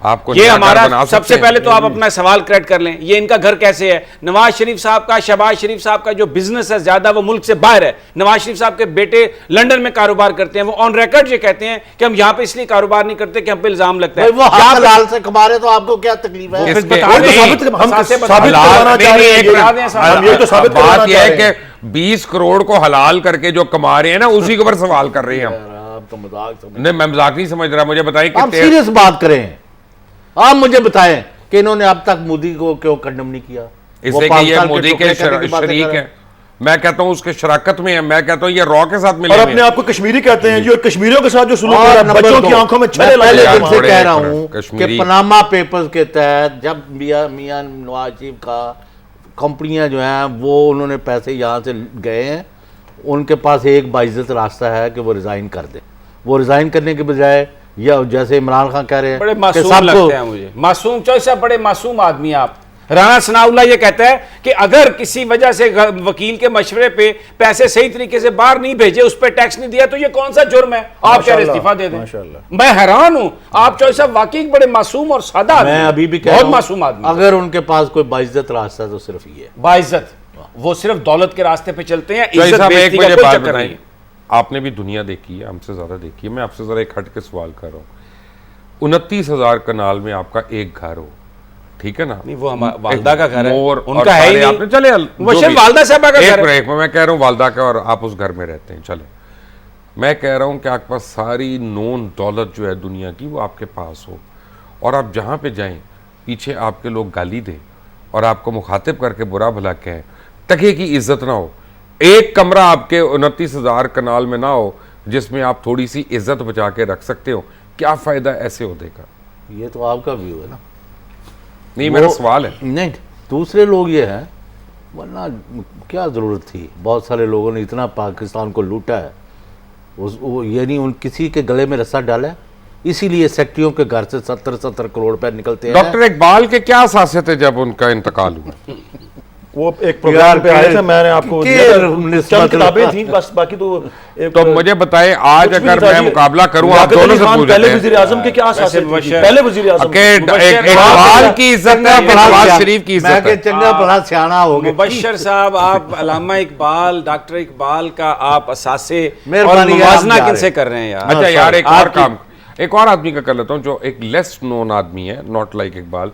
आपको ये नया घर हमारा बना सकते सबसे हैं। पहले तो आप अपना सवाल करेक्ट कर लें, ये इनका घर कैसे है। नवाज शरीफ साहब का, शहबाज शरीफ साहब का जो बिजनेस है ज्यादा वो मुल्क से बाहर है। नवाज शरीफ साहब के बेटे लंदन में कारोबार करते हैं, वो ऑन रिकॉर्ड ये कहते हैं कि हम यहाँ पे इसलिए कारोबार नहीं करते कि हम पे इल्जाम लगता है। भाई वो यहाँ पे- हलाल से कमा रहे तो आपको क्या तकलीफ है? किसके- बता नहीं, दें, साबित हम साबित साबित हलाल- करवाना नहीं, चाह रहे नहीं, हैं एक ये। बता दें साहब। हम ये तो साबित बात करवाना यह चाह है रहे हैं। कि 20 करोड़ को हलाल करके जो कमा रहे हैं ना, उसी के ऊपर सवाल कर रहे हैं हम। यार, आप तो मजाक समझ, नहीं, मैं मजाक नहीं समझ रहा, मुझे बताइए आप कि सीरियस बात करें। आप मुझे बताएं कि इन्होंने अब तक मोदी को क्यों कंडम नहीं किया? वो इसलिए कि ये पाकिस्तान मोदी टुकड़े के करने की बातें शरीक कर रहे है। मैं कहता हूं उसके शराकत में है, मैं कहता हूं ये रॉ के साथ मिले और हुए अपने हैं। आप को कश्मीरी कहते हैं जी, और कश्मीरियों के साथ जो सुलूक हो और रहा है, नंबर बच्चों दो, की आंखों में मैं छले पहले लगे दिन से थोड़े कह रहा एक हूं कश्मीरी- कि पनामा पेपर्स के तहत जब मियां नवाज शरीफ का कंपनियां जो हैं वो उन्होंने पैसे यहाँ से गए हैं, उनके पास एक बाइज्जत रास्ता है कि वो रिजाइन कर दे। वो रिजाइन करने के बजाय या जैसे इमरान खान कह रहे हैं बड़े कि मासूम सबको- लगते हैं मुझे, मासूम चौधरी साहब बड़े मासूम आदमी हैं आप। राणा सनाउल्लाह ये कहता है कि अगर किसी वजह से वकील के मशवरे पे पैसे सही तरीके से बाहर नहीं भेजे, उस पर टैक्स नहीं दिया, तो ये कौन सा जुर्म है? आप कह रहे इस्तीफा दे दें। माशाल्लाह। मैं हैरान हूं, आप चौधरी साहब वाकई बड़े मासूम और सादा आदमी मैं हैं। अभी भी कह बहुत रहा हूं, मासूम आदमी, अगर उनके पास कोई बाइज्जत रास्ता है तो सिर्फ ये है। बाइज्जत, वो सिर्फ दौलत के रास्ते पे चलते हैं। चौधरी इज्जत साहब, एक बेइज्जती का मुझे कोई बात चक्कर नहीं बताइए, है। आपने भी दुनिया देखी है, हमसे ज्यादा देखी है। मैं आपसे जरा एक हट के सवाल कर रहा हूँ। 29,000 कनाल में आपका एक घर हो, ठीक है ना? नहीं, वो हमारा वालदा का घर है, मोर उनका और है ही सारे नहीं। आपने चले वो जो सिर्फ भी- वालदा साहबा का एक घर है। ब्रेक में मैं कह रहा हूँ वालदा का, और आप उस घर में रहते हैं, चले। मैं कह रहा हूँ कि आपके पास सारी नोन दौलत जो है दुनिया की वो आपके पास हो, और आप जहाँ पे जाएं पीछे आपके लोग गाली दें और आपको मुखातिब करके बुरा भला कहें, तके की इज्जत ना हो। एक कमरा आपके 29,000 कनाल में ना हो जिसमें आप थोड़ी सी इज्जत बचा के रख सकते हो, क्या फायदा ऐसे हो देगा? ये तो आपका व्यू है ना। नहीं, मेरा वो- सवाल है। नहीं, दूसरे लोग ये हैं, वरना क्या ज़रूरत थी? बहुत सारे लोगों ने इतना पाकिस्तान को लूटा है, वो यानी उन किसी के गले में रस्सा डाला है, इसीलिए सेक्टियों के घर से 70 करोड़ रुपए निकलते हैं। डॉक्टर इकबाल के क्या सासे थे जब उनका इंतकाल हुआ? वो एक प्रोग्राम पे आए थे, मैंने आपको के दिया था, निस्बत चंद किताबें थी बस, बाकी तो एक तो मुझे बताएं, आज कुछ भी अगर नहीं था मैं जी। मुकाबला करूं, आप लियाकत दोनों अली से खान पूछ पहले लेते वजीर आजम के क्या सासे थे? मुबशर- पहले वजीर आजम के मुबशर इकबाल की इज्जत है कि बड़ा नवाज सिया- शरीफ की मैं इज्जत के है? चंगा भला सियाना हो गया। मुबशर साहब, आप अल्लामा इकबाल, डॉक्टर इकबाल का आप असासे और मेहरबानी है, मुवाजना आप जा किनसे रहे कर रहे हैं यार? अच्छा यार, एक और आपकी- काम, एक और आदमी का कर लेता हूं जो एक लेस नोन आदमी है, not like Iqbal.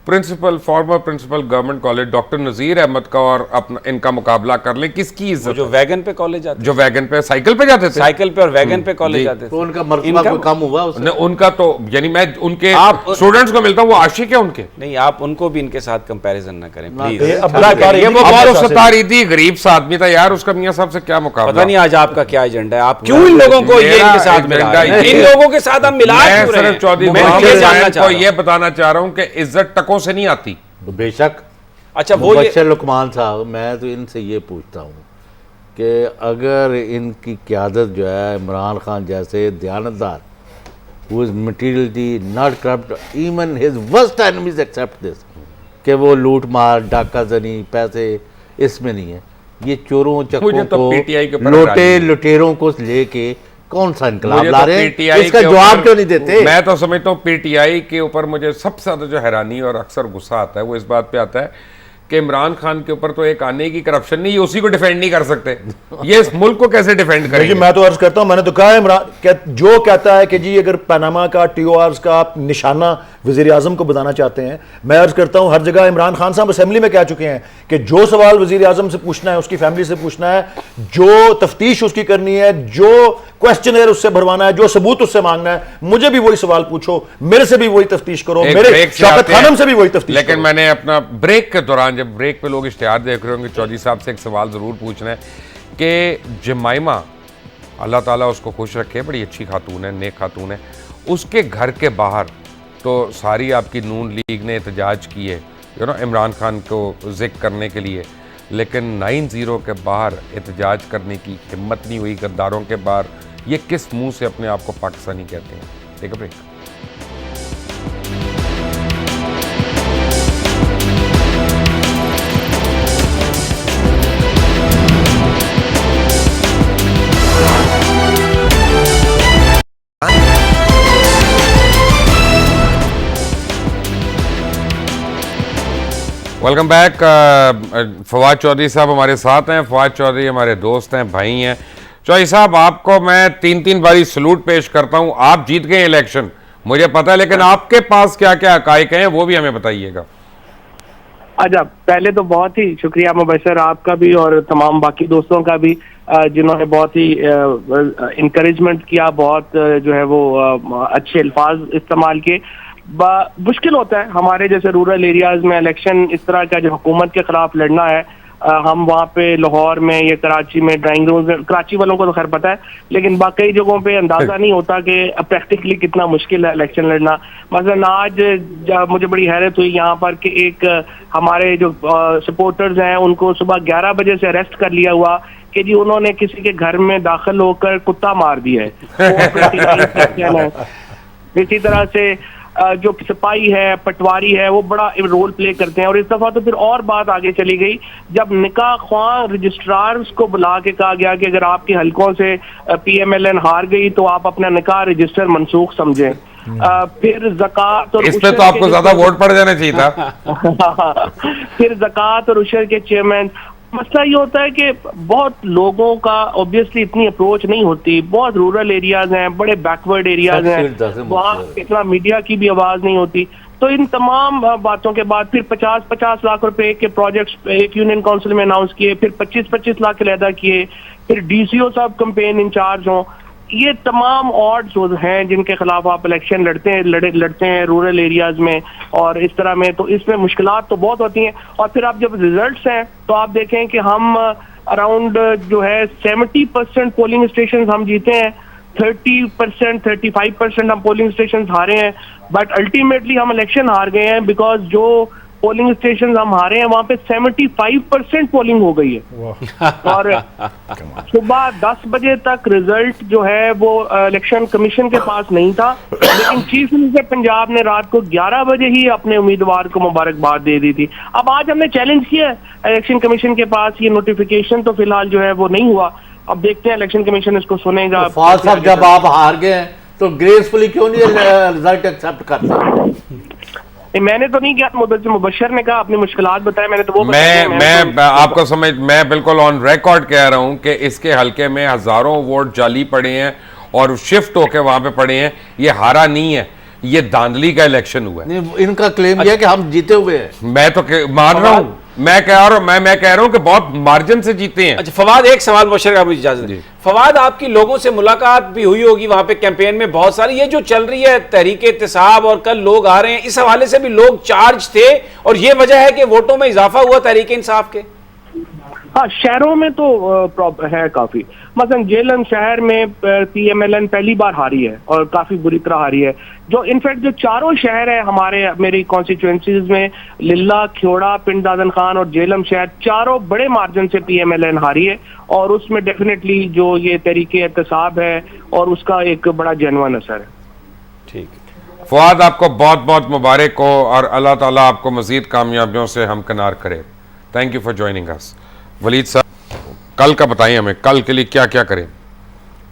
Principal, former principal government college doctor Nazir Ahmad का और अपना इनका मुकाबला कर लें, किसकी वो इज्जत जो है? वैगन पे कॉलेज जाते जो वैगन पे साइकिल पे जाते थे, साइकिल पे और वैगन पे कॉलेज जी। जाते तो थे। उनका मरतबा इनका- कोई कम हुआ उससे? न, उनका तो यानी मैं उनके आप- स्टूडेंट्स को मिलता हूं, वो आशिक है उनके। नहीं, आप उनको भी इनके साथ कंपैरिजन ना करें प्लीज। ये अब अल्लाह बता के रही लिए, थी वो कि बहुत आप- अब्दुल सत्तार ईदी गरीब सा आदमी था यार, उसका मियां साहब से क्या मुकाबला? पता नहीं आज आपका क्या एजेंडा है, आप क्यों इन लोगों को ये मेरा इनके साथ मिला एजेंडा रहे हैं? ये- इन लोगों के साथ हम मिला मैं क्यों रहे सिर्फ हैं? चौधरी मैं गुलाम ये जानना हुसैन चाह को रहा हूं। ये बताना चाह रहा हूं कि इज्जत टकों से नहीं आती। तो बेशक। अच्छा, वो ये मुबशर लुकमान साहब, मैं तो इनसे ये पूछता हूँ कि अगर इनकी क़यादत जो है इमरान खान जैसे दयानतदार, who is materially not corrupt, even his worst enemies accept this, कि वो लूट मार, डाका जनी, पैसे इसमें नहीं है, ये चोरों मुझे चक्कों तो PTI के को, ऊपर लोटे राजी है। लुटेरों को लेके कौन सा इनकलाब मुझे ला तो रहे हैं? PTI इसका के जवाब ऊपर- क्यों नहीं देते? मैं तो समझता हूँ पीटीआई के ऊपर मुझे सबसे ज्यादा जो हैरानी और अक्सर गुस्सा आता है वो इस बात पे आता है कि इमरान खान के ऊपर तो एक आने की करप्शन नहीं, ये उसी को डिफेंड नहीं कर सकते। ये इस मुल्क को कैसे डिफेंड जी, करेंगे? मैं तो अर्ज करता हूं, मैंने तो कहा है जो कहता है कि जी अगर पनामा का टीओआर का आप निशाना वजीर आजम को बताना चाहते हैं, मैं अर्ज करता हूं हर जगह इमरान खान साहब असेंबली में कह चुके हैं कि जो सवाल वजीर आजम से पूछना है, उसकी फैमिली से पूछना है, जो तफ्तीश उसकी करनी है, जो क्वेश्चनर उससे भरवाना है, जो सबूत उससे मांगना है, मुझे भी वही सवाल पूछो, मेरे से भी वही तफ्तीश करो, एक मेरे ब्रेक से शौकत आते हैं। खानम से भी वही तफ्तीश लेकिन करो। मैंने अपना ब्रेक के दौरान, जब ब्रेक पे लोग इश्तिहार देख रहे होंगे, चौधरी साहब से एक सवाल जरूर पूछना है कि जमाइमा, अल्लाह ताला उसको खुश रखे, बड़ी अच्छी खातून है, नेक खातून है, उसके घर के बाहर तो सारी आपकी नून लीग ने एहतजाज किए इमरान खान को जिक्र करने के लिए, लेकिन 9-0 के बाहर एहतजाज करने की हिम्मत नहीं हुई गद्दारों के बाहर। ये किस मुंह से अपने आप को पाकिस्तानी कहते हैं? Take a break. Welcome back. Fawad Chaudhry sahab हमारे साथ हैं। फवाद चौधरी हमारे दोस्त हैं, भाई हैं। चौधरी साहब, आपको मैं 3 बारी सलूट पेश करता हूं। आप जीत गए इलेक्शन, मुझे पता है, लेकिन आपके पास क्या क्या हकायक हैं वो भी हमें बताइएगा। अच्छा, पहले तो बहुत ही शुक्रिया मुबशर आपका भी और तमाम बाकी दोस्तों का भी जिन्होंने बहुत ही इंकरेजमेंट किया, बहुत जो है वो अच्छे अल्फाज इस्तेमाल किए। मुश्किल होता है हमारे जैसे रूरल एरियाज में इलेक्शन इस तरह का, जो हुकूमत के खिलाफ लड़ना है। हम वहाँ पे लाहौर में या कराची में ड्राइंग रूम में, कराची वालों को तो खैर पता है, लेकिन बाकी जगहों पे अंदाजा नहीं होता कि प्रैक्टिकली कितना मुश्किल है इलेक्शन लड़ना। मसलन आज मुझे बड़ी हैरत हुई यहाँ पर कि एक हमारे जो सपोर्टर्स हैं उनको सुबह 11 बजे से अरेस्ट कर लिया हुआ कि जी उन्होंने किसी के घर में दाखिल होकर कुत्ता मार दिया है। इसी तरह से जो सिपाही है, पटवारी है, वो बड़ा रोल प्ले करते हैं। और इस दफा तो फिर और बात आगे चली गई जब निकाह ख्वां रजिस्ट्रार्स को बुला के कहा गया कि अगर आपके हलकों से PMLN हार गई तो आप अपना निकाह रजिस्टर मनसूख समझें। फिर ज़कात और इस पे तो आपको ज्यादा वोट पड़ जाना चाहिए था। फिर ज़कात और उशर के चेयरमैन। मसला ये होता है कि बहुत लोगों का ऑब्वियसली इतनी अप्रोच नहीं होती। बहुत रूरल एरियाज हैं, बड़े बैकवर्ड एरियाज हैं, वहाँ इतना मीडिया की भी आवाज नहीं होती। तो इन तमाम बातों के बाद फिर 50-50 लाख रुपए के प्रोजेक्ट्स एक यूनियन काउंसिल में अनाउंस किए, फिर 25-25 लाख अलहदा किए, फिर DCO साहब कैंपेन इंचार्ज हों। ये तमाम ऑड्स हैं जिनके खिलाफ आप इलेक्शन लड़ते हैं रूरल एरियाज में और इस तरह में। तो इसमें मुश्किलात तो बहुत होती हैं। और फिर आप जब रिजल्ट्स हैं तो आप देखें कि हम अराउंड जो है 70% पोलिंग स्टेशन हम जीते हैं, 30% 35% हम पोलिंग स्टेशन हारे हैं। बट अल्टीमेटली हम इलेक्शन हार गए हैं बिकॉज जो पोलिंग स्टेशन हम हारे हैं वहां पे 75% पोलिंग हो गई है। और सुबह 10 बजे तक रिजल्ट जो है वो इलेक्शन कमीशन के पास नहीं था, लेकिन चीफ मिनिस्टर पंजाब ने रात को 11 बजे ही अपने उम्मीदवार को मुबारकबाद दे दी थी। अब आज हमने चैलेंज किया है इलेक्शन कमीशन के पास, ये नोटिफिकेशन तो फिलहाल जो है वो नहीं हुआ। अब देखते हैं इलेक्शन कमीशन इसको सुनेगा। साहब, जब आप हार गए हैं तो ग्रेसफुली क्यों नहीं रिजल्ट एक्सेप्ट करते? मैंने तो नहीं किया, मुबशर ने कहा अपनी मुश्किलात बताए, मैंने तो वो मैं आपको समझ, मैं बिल्कुल ऑन रिकॉर्ड कह रहा हूं कि इसके हलके में हजारों वोट जाली पड़े हैं और शिफ्ट होके वहां पे पड़े हैं। ये हारा नहीं है, ये धांधली का इलेक्शन हुआ है। इनका क्लेम यह है कि हम जीते हुए हैं। मैं तो मान रहा हूं, मैं कह रहा हूं कि बहुत मार्जिन से जीते हैं। अच्छा फवाद, एक सवाल मुबशर का मुझे इजाजत दीजिए। फवाद, आपकी लोगों से मुलाकात भी हुई होगी वहां पे कैंपेन में बहुत सारी, ये जो चल रही है तहरीक एहतिसाब और कल लोग आ रहे हैं, इस हवाले से भी लोग चार्ज थे और ये वजह है कि वोटों में इजाफा हुआ तहरीक इंसाफ के? हाँ, शहरों में तो है काफी। मसलन जेलम शहर में PMLN पहली बार हारी है और काफी बुरी तरह हारी है। जो इनफैक्ट जो चारों शहर है मेरी कॉन्स्टिट्यूएंसीज में, लिल्ला, ख्योड़ा, पिंड दादन खान और जेलम शहर, चारों बड़े मार्जिन से PMLN हारी है। और उसमें डेफिनेटली जो ये तहरीक एहतिसाब है और उसका एक बड़ा जेन्युइन असर है। ठीक, फवाद आपको बहुत बहुत मुबारक हो और अल्लाह ताला आपको मजीद कामयाबियों से हमकिनार करे। Thank you for joining us. Waleed sahab, कल का बताइए हमें, कल के लिए क्या क्या करें?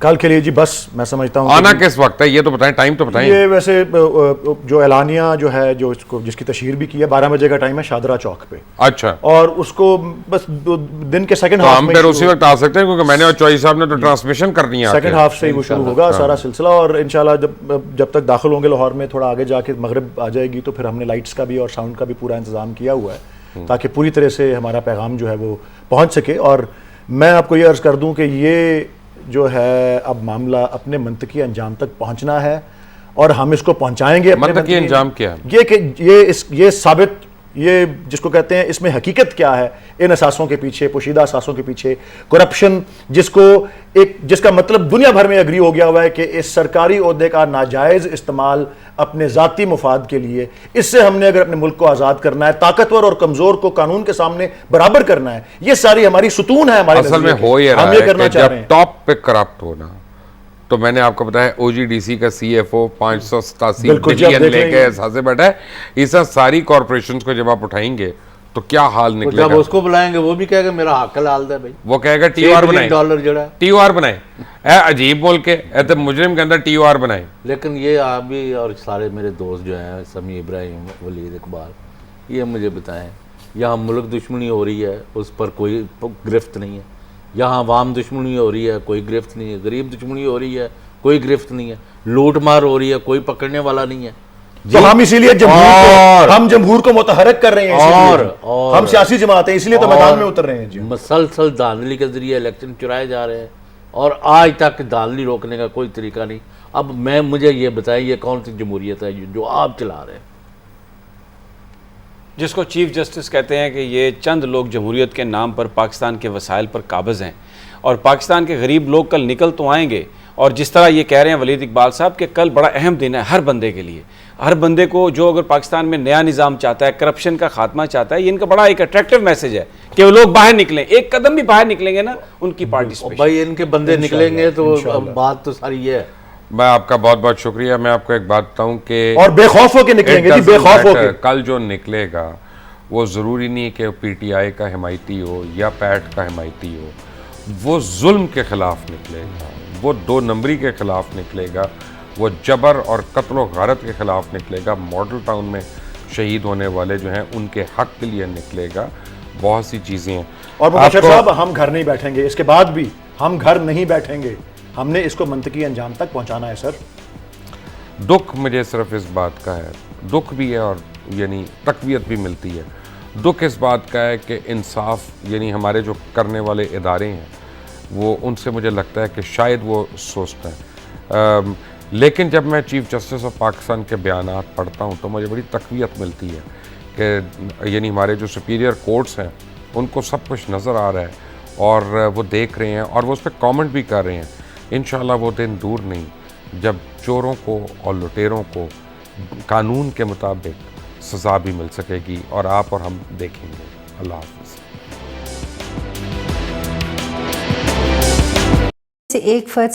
कल के लिए जी बस मैं समझता हूँ आना किस वक्त है ये तो बताएं, टाइम तो बताएं। ये वैसे जो एलानिया जो है, जो इसको जिसकी तशहीर भी की है, 12 बजे का टाइम है शादरा चौक पे। अच्छा, और उसको बस दिन के सेकंड तो हाफ हम में फिर उसी वक्त आ सकते हैं क्योंकि मैंने और चौधरी साहब ने तो ट्रांसमिशन कर दी है। सेकंड हाफ से ही वो शुरू होगा सारा सिलसिला। और इंशाल्लाह जब तक दाखिल होंगे लाहौर में, थोड़ा आगे जाके मगरिब आ जाएगी तो फिर हमने लाइट्स का भी और साउंड का भी पूरा इंतजाम किया हुआ है ताकि पूरी तरह से हमारा पैगाम जो है वो पहुंच सके। और मैं आपको ये अर्ज़ कर दूं कि ये जो है अब मामला अपने मंतकी अंजाम तक पहुंचना है और हम इसको पहुंचाएंगे। मंतकी अंजाम क्या है? ये कि ये साबित, ये जिसको कहते हैं इसमें हकीकत क्या है, इन असासों के पीछे, पोशीदा असासों के पीछे करप्शन, जिसका मतलब दुनिया भर में एग्री हो गया हुआ है कि इस सरकारी ओहदे का नाजायज इस्तेमाल अपने जाती मुफाद के लिए, इससे हमने अगर अपने मुल्क को आज़ाद करना है, ताकतवर और कमज़ोर को कानून के सामने बराबर करना है, ये सारी हमारी सुतून है हमारे। असल में हो ये रहा है कि जब टॉप पे करप्ट होना, तो मैंने आपको बताया OGDC का CFO 587 बिलियन लेके साथ बैठा है। इस सारी कॉर्पोरेशंस को जब आप उठाएंगे तो क्या हाल निकलेगा? जब उसको बुलाएंगे वो भी कहेगा मेरा हक लाल दे भाई, वो कहेगा TOR बनाए, डॉलर जड़ा TOR बनाए, अजीब बोल के तो मुजरिम के अंदर TOR बनाए। लेकिन ये आप भी और सारे मेरे दोस्त जो हैं, समी इब्राहिम, वलीद इकबाल, ये मुझे बताएं यहाँ मुल्क दुश्मनी हो रही है, उस पर कोई गिरफ्त नहीं है। यहाँ अवाम दुश्मनी हो रही है, कोई गिरफ्त नहीं है। गरीब दुश्मनी हो रही है, कोई गिरफ्त नहीं है। लूट मार हो रही है, कोई पकड़ने वाला नहीं है। तो हम इसीलिए जमहूर को मुतहरक कर रहे हैं, और हम सियासी जमात हैं, इसलिए तो मैदान में उतर रहे हैं जी। मसलसल धांधली के जरिए इलेक्शन चुराए जा रहे हैं और आज तक धांधली रोकने का कोई तरीका नहीं। अब मुझे ये बताएं, ये कौन सी जमहूरियत है जो आप चला रहे हैं? जिसको चीफ जस्टिस कहते हैं कि ये चंद लोग जमहूरियत के नाम पर पाकिस्तान के वसाइल पर काबिज़ हैं और पाकिस्तान के गरीब लोग कल निकल तो आएंगे। और जिस तरह ये कह रहे हैं वलीद इकबाल साहब कि कल बड़ा अहम दिन है हर बंदे के लिए, हर बंदे को जो अगर पाकिस्तान में नया निज़ाम चाहता है, करप्शन का खात्मा चाहता है, ये इनका बड़ा एक अट्रैक्टिव मैसेज है कि वो लोग बाहर निकलें। एक कदम भी बाहर निकलेंगे ना, उनकी पार्टी भाई इनके बंदे निकलेंगे तो बात तो सारी ये है। मैं आपका बहुत बहुत शुक्रिया। मैं आपको एक बात बताऊं कि और बेखौफ होकर निकलेंगे जी, बेखौफ होकर। कल जो निकलेगा वो ज़रूरी नहीं कि पीटीआई का हिमायती हो या पैट का हिमायती हो, वो जुल्म के ख़िलाफ़ निकलेगा, वो 2 नंबरी के ख़िलाफ़ निकलेगा, वो जबर और कत्ल व गारत के ख़िलाफ़ निकलेगा, मॉडल टाउन में शहीद होने वाले जो हैं उनके हक़ के लिए निकलेगा। बहुत सी चीज़ें हैं। और मुबशर साहब, हम घर नहीं बैठेंगे, इसके बाद भी हम घर नहीं बैठेंगे, हमने इसको मंतकी अंजाम तक पहुंचाना है सर। दुख मुझे सिर्फ इस बात का है, दुख भी है और यानी तकवीत भी मिलती है। दुख इस बात का है कि इंसाफ यानी हमारे जो करने वाले इदारे हैं वो, उनसे मुझे लगता है कि शायद वो सोचते हैं। लेकिन जब मैं चीफ जस्टिस ऑफ पाकिस्तान के बयानात पढ़ता हूँ तो मुझे बड़ी तकवीत मिलती है कि यानी हमारे जो सुपीरियर कोर्ट्स हैं उनको सब कुछ नज़र आ रहा है और वो देख रहे हैं और वो उस पर कॉमेंट भी कर रहे हैं। इंशाल्लाह वो दिन दूर नहीं जब चोरों को और लुटेरों को कानून के मुताबिक सज़ा भी मिल सकेगी और आप और हम देखेंगे। अल्लाह हाफ़िज़। से एक फ़र्द